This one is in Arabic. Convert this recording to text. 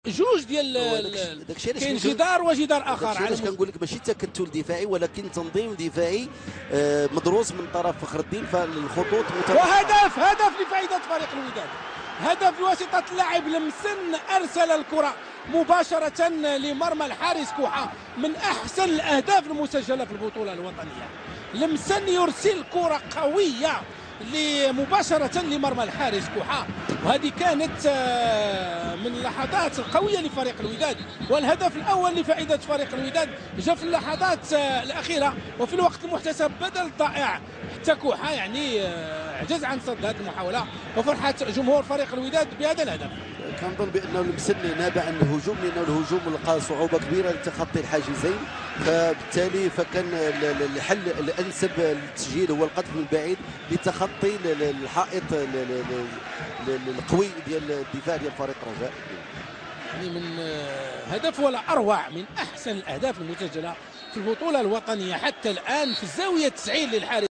جوج ديال كاين جدار وجدار اخر. علاش كنقول لك ماشي تكتل دفاعي ولكن تنظيم دفاعي مدروس من طرف فخر الدين، فالخطوط وهدف لفائده فريق الوداد، هدف بواسطه اللاعب لمسن ارسل الكره مباشره لمرمى الحارس كوحه، من احسن الاهداف المسجله في البطوله الوطنيه. لمسن يرسل كره قويه مباشرة لمرمى الحارس كوحة، وهذه كانت من اللحظات القوية لفريق الوداد، والهدف الأول لفائدة فريق الوداد جاء في اللحظات الأخيرة وفي الوقت المحتسب بدل ضائع، حتى كوحة يعني عجز عن صد هذه المحاولة، وفرحة جمهور فريق الوداد بهذا الهدف. كنظن بانه المسن نابع عن الهجوم، لانه الهجوم لقى صعوبه كبيره لتخطي الحاجزين، فبالتالي فكان الحل الانسب للتسجيل هو القذف من بعيد لتخطي الحائط القوي ديال الدفاع ديال فريق الرجاء. يعني من هدف ولا اروع، من احسن الاهداف المسجله في البطوله الوطنيه حتى الان في الزاويه 90 للحارس.